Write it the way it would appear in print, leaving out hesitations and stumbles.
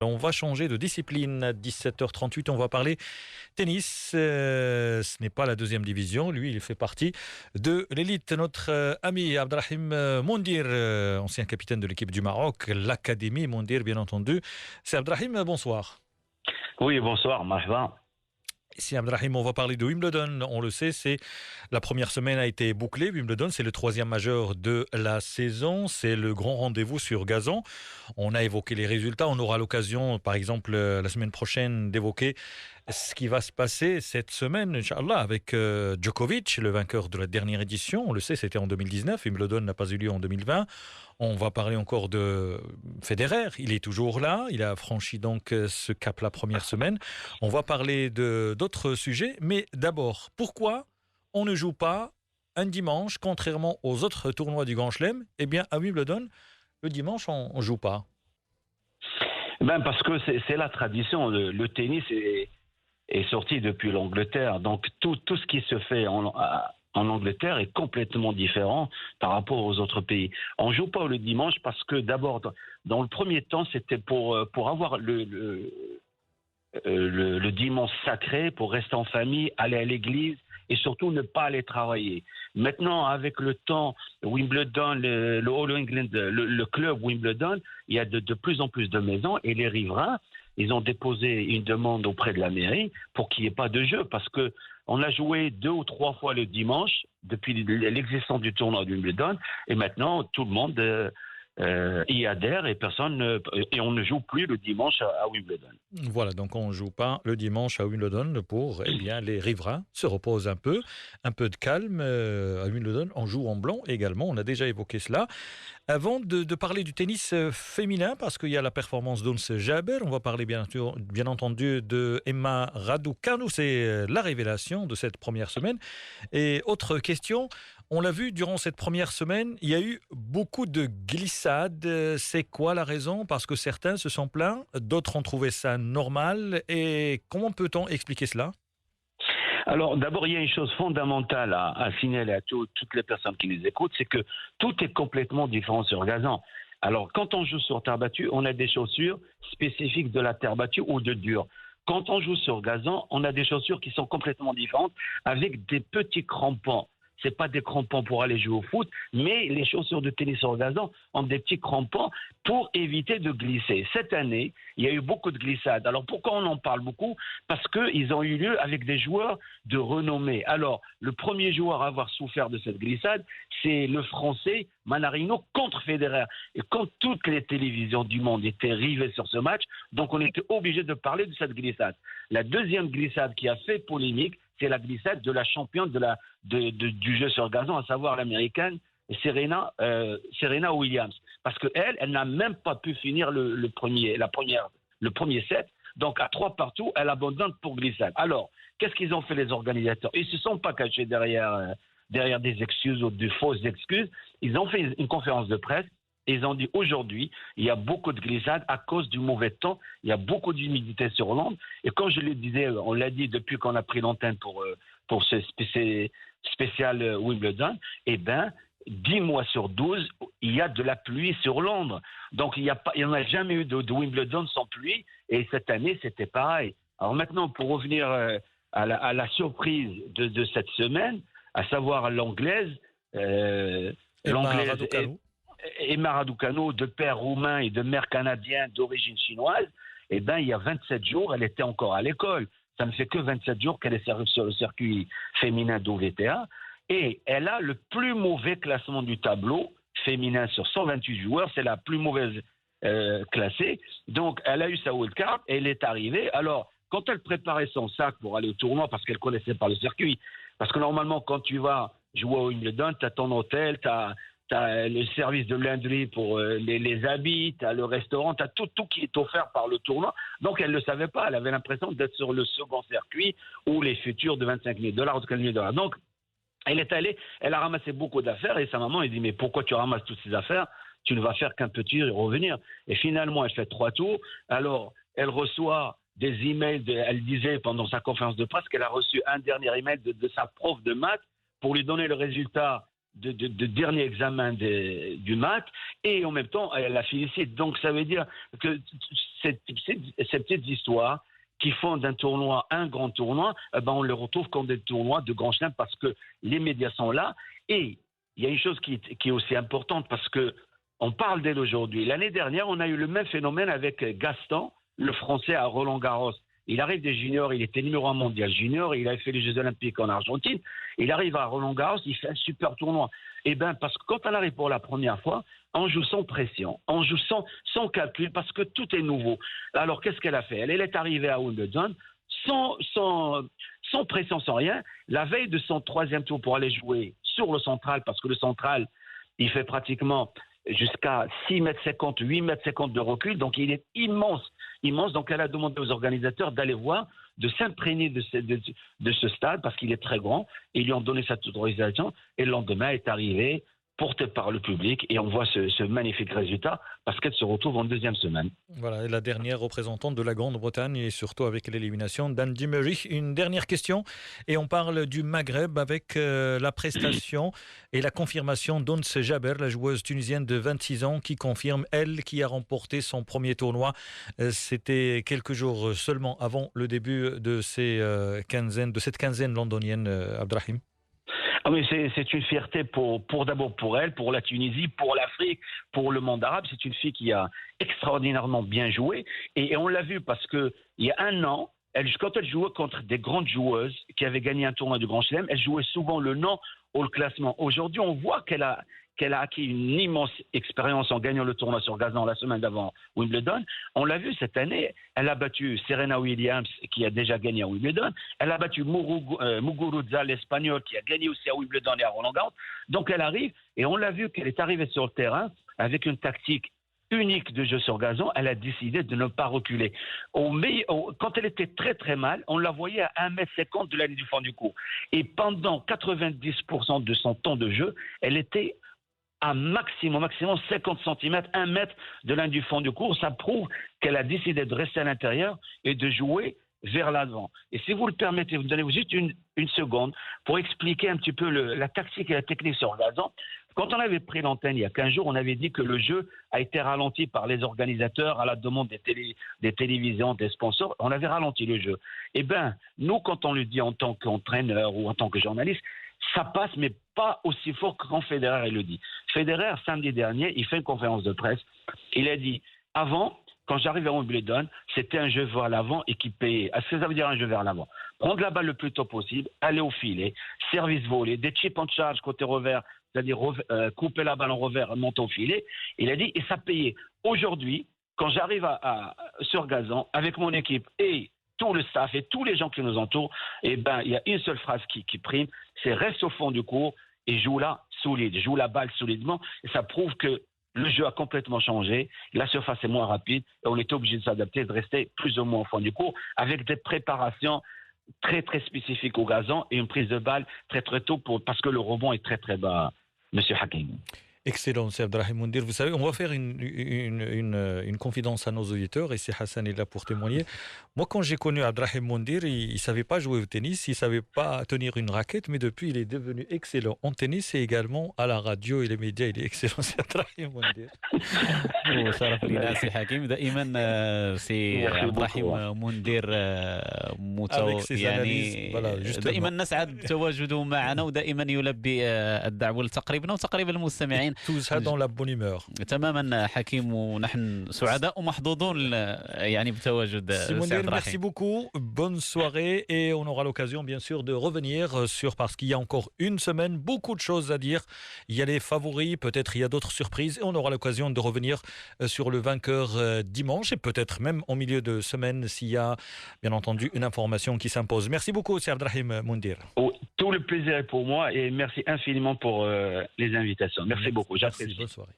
On va changer de discipline à 17h38. On va parler tennis. Ce n'est pas la deuxième division. Lui, il fait partie de l'élite. Notre ami Abdrahim Mondir, ancien capitaine de l'équipe du Maroc, l'Académie Mondir, bien entendu. C'est Abdrahim, bonsoir. Oui, bonsoir, marhaba. Ici Abdrahim, on va parler de Wimbledon. On le sait, la première semaine a été bouclée. Wimbledon, c'est le troisième majeur de la saison. C'est le grand rendez-vous sur gazon. On a évoqué les résultats. On aura l'occasion, par exemple, la semaine prochaine, d'évoquer ce qui va se passer cette semaine, Inch'Allah, avec Djokovic, le vainqueur de la dernière édition. On le sait, c'était en 2019. Wimbledon n'a pas eu lieu en 2020. On va parler encore de Federer. Il est toujours là. Il a franchi donc ce cap la première semaine. On va parler d'autres sujets. Mais d'abord, pourquoi on ne joue pas un dimanche, contrairement aux autres tournois du Grand Chelem? Eh bien, à Wimbledon, le dimanche, on ne joue pas. Parce que c'est la tradition. Le tennis est sorti depuis l'Angleterre. Donc, tout ce qui se fait en Angleterre est complètement différent par rapport aux autres pays. On ne joue pas le dimanche parce que, d'abord, dans le premier temps, c'était pour avoir le dimanche sacré, pour rester en famille, aller à l'église et surtout ne pas aller travailler. Maintenant, avec le temps, Wimbledon, le All England, le club Wimbledon, il y a de plus en plus de maisons et les riverains, ils ont déposé une demande auprès de la mairie pour qu'il n'y ait pas de jeu parce que on a joué 2 ou 3 fois le dimanche depuis l'existence du tournoi de Wimbledon et maintenant tout le monde y adhère et on ne joue plus le dimanche à Wimbledon. Voilà, donc on ne joue pas le dimanche à Wimbledon pour les riverains se reposent un peu de calme à Wimbledon. On joue en blanc également, on a déjà évoqué cela. Avant de parler du tennis féminin, parce qu'il y a la performance d'Ons Jabeur, on va parler bien entendu de Emma Raducanu, c'est la révélation de cette première semaine. Et autre question, on l'a vu durant cette première semaine, il y a eu beaucoup de glissades. C'est quoi la raison? Parce que certains se sont plaints, d'autres ont trouvé ça normal. Et comment peut-on expliquer cela? Alors, d'abord, il y a une chose fondamentale à signaler à toutes les personnes qui nous écoutent, c'est que tout est complètement différent sur gazon. Alors, quand on joue sur terre battue, on a des chaussures spécifiques de la terre battue ou de dur. Quand on joue sur gazon, on a des chaussures qui sont complètement différentes avec des petits crampons. C'est pas des crampons pour aller jouer au foot, mais les chaussures de tennis sur gazon ont des petits crampons pour éviter de glisser. Cette année, il y a eu beaucoup de glissades. Alors pourquoi on en parle beaucoup? Parce qu'ils ont eu lieu avec des joueurs de renommée. Alors, le premier joueur à avoir souffert de cette glissade, c'est le Français Manarino contre Federer. Et quand toutes les télévisions du monde étaient rivées sur ce match, donc on était obligé de parler de cette glissade. La deuxième glissade qui a fait polémique, c'est la glissade de la championne du jeu sur gazon, à savoir l'américaine Serena Williams. Parce qu'elle n'a même pas pu finir le premier set. Donc, à 3 partout, elle abandonne pour glissade. Alors, qu'est-ce qu'ils ont fait les organisateurs? Ils ne se sont pas cachés derrière des excuses ou de fausses excuses. Ils ont fait une conférence de presse. Ils ont dit aujourd'hui, il y a beaucoup de glissades à cause du mauvais temps. Il y a beaucoup d'humidité sur Londres. Et comme je le disais, on l'a dit depuis qu'on a pris l'antenne pour ce spécial Wimbledon, 10 mois sur 12, il y a de la pluie sur Londres. Donc, il n'y en a jamais eu de Wimbledon sans pluie. Et cette année, c'était pareil. Alors maintenant, pour revenir à la surprise de cette semaine, à savoir l'anglaise, Emma Raducanu, de père roumain et de mère canadienne d'origine chinoise, il y a 27 jours, elle était encore à l'école. Ça ne fait que 27 jours qu'elle est sur le circuit féminin d'OVTA. Et elle a le plus mauvais classement du tableau féminin sur 128 joueurs. C'est la plus mauvaise classée. Donc, elle a eu sa wildcard et elle est arrivée. Alors, quand elle préparait son sac pour aller au tournoi, parce qu'elle connaissait pas le circuit, parce que normalement, quand tu vas jouer au Wimbledon, tu as ton hôtel, tu as le service de lingerie pour les habits, tu as le restaurant, tu as tout qui est offert par le tournoi. Donc, elle ne le savait pas. Elle avait l'impression d'être sur le second circuit ou les futurs de $25 000 ou $30 000. Donc, elle est allée, elle a ramassé beaucoup d'affaires et sa maman, elle dit, mais pourquoi tu ramasses toutes ces affaires? Tu ne vas faire qu'un petit revenir. Et finalement, elle fait 3 tours. Alors, elle reçoit des emails, elle disait pendant sa conférence de presse qu'elle a reçu un dernier email de sa prof de maths pour lui donner le résultat de dernier examen du maths, et en même temps, elle la félicite. Donc, ça veut dire que ces petites histoires qui font d'un tournoi un grand tournoi, on le retrouve comme des tournois de grand chelem parce que les médias sont là. Et il y a une chose qui est aussi importante parce que on parle d'elle aujourd'hui. L'année dernière, on a eu le même phénomène avec Gaston, le Français à Roland-Garros. Il arrive des juniors, il était numéro 1 mondial junior, il avait fait les Jeux Olympiques en Argentine. Il arrive à Roland-Garros, il fait un super tournoi. Eh bien, parce que quand on arrive pour la première fois, on joue sans pression, on joue sans calcul, parce que tout est nouveau. Alors, qu'est-ce qu'elle a fait? Elle est arrivée à Wimbledon sans pression, sans rien. La veille de son troisième tour pour aller jouer sur le central, parce que le central, il fait pratiquement jusqu'à 6,50 m, 8,50 m de recul. Donc, il est immense, immense. Donc, elle a demandé aux organisateurs d'aller voir, de s'imprégner de ce stade parce qu'il est très grand. Et ils lui ont donné cette autorisation. Et le lendemain, elle est arrivée, portée par le public. Et on voit ce magnifique résultat parce qu'elle se retrouve en deuxième semaine. Voilà, et la dernière représentante de la Grande-Bretagne et surtout avec l'élimination d'Andy Murray. Une dernière question et on parle du Maghreb avec la prestation et la confirmation d'Ons Jaber, la joueuse tunisienne de 26 ans qui confirme, elle, qui a remporté son premier tournoi. C'était quelques jours seulement avant le début de cette quinzaine londonienne, Abdrahim. Ah oui, c'est une fierté d'abord pour elle, pour la Tunisie, pour l'Afrique, pour le monde arabe. C'est une fille qui a extraordinairement bien joué. Et on l'a vu parce qu'il y a un an, quand elle jouait contre des grandes joueuses qui avaient gagné un tournoi du Grand Chelem, elle jouait souvent le nom ou le classement. Aujourd'hui, on voit qu'elle a acquis une immense expérience en gagnant le tournoi sur gazon la semaine d'avant Wimbledon. On l'a vu cette année, elle a battu Serena Williams qui a déjà gagné à Wimbledon. Elle a battu Muguruza, l'Espagnol, qui a gagné aussi à Wimbledon et à Roland-Garros. Donc elle arrive, et on l'a vu qu'elle est arrivée sur le terrain avec une tactique unique de jeu sur gazon. Elle a décidé de ne pas reculer. Quand elle était très très mal, on la voyait à 1,50 m de la ligne du fond du court. Et pendant 90% de son temps de jeu, elle était à maximum 50 cm, 1 mètre de l'un du fond du court. Ça prouve qu'elle a décidé de rester à l'intérieur et de jouer vers l'avant. Et si vous le permettez, vous me donnez juste une seconde pour expliquer un petit peu la tactique et la technique sur gazon. Quand on avait pris l'antenne il y a 15 jours, on avait dit que le jeu a été ralenti par les organisateurs à la demande des télévisions, des sponsors. On avait ralenti le jeu. Eh bien, nous, quand on le dit en tant qu'entraîneur ou en tant que journaliste, ça passe, mais pas aussi fort que quand Federer le dit. Federer, samedi dernier, il fait une conférence de presse. Il a dit, avant, quand j'arrivais à Wimbledon, c'était un jeu vers l'avant équipé. Est-ce que ça veut dire un jeu vers l'avant? Prendre la balle le plus tôt possible, aller au filet, service volé, des chips en charge côté revers, c'est-à-dire couper la balle en revers, monter au filet. Il a dit, et ça payait. Aujourd'hui, quand j'arrive sur gazon, avec mon équipe et tout le staff et tous les gens qui nous entourent, eh ben, il y a une seule phrase qui prime, c'est reste au fond du court et joue là solide, joue la balle solidement. Et ça prouve que le jeu a complètement changé, la surface est moins rapide et on est obligé de s'adapter, de rester plus ou moins au fond du court avec des préparations très très spécifiques au gazon et une prise de balle très très tôt parce que le rebond est très très bas, Monsieur Hakim. Excellent, c'est Abdrahim Moundir. Vous savez, on va faire une confidence à nos auditeurs et c'est Hassan est là pour témoigner. Moi, quand j'ai connu Abdrahim Moundir, il ne savait pas jouer au tennis, il ne savait pas tenir une raquette, mais depuis, il est devenu excellent en tennis et également à la radio et les médias. Il est excellent, c'est Abdrahim Moundir. وشرف لنا سي حكيم دائما سي عبد الرحيم مندير يعني دائما نسعد بتواجده معنا ودائما يلبي الدعوه لتقريبنا وتقريب المستمعين Tous dans la bonne humeur. تماما حكيم ونحن سعداء ومحظوظون يعني بتواجد سي عبد الرحيم. Merci beaucoup, bonne soirée et on aura l'occasion bien sûr de revenir parce qu'il y a encore une semaine, beaucoup de choses à dire. Il y a les favoris, peut-être il y a d'autres surprises et on aura l'occasion de revenir sur le vainqueur dimanche et peut-être même en milieu de semaine s'il y a bien entendu une information qui s'impose. Merci beaucoup, c'est Abdrahim Moundir. Tout le plaisir est pour moi et merci infiniment pour les invitations. Merci beaucoup. Merci, bonne soirée.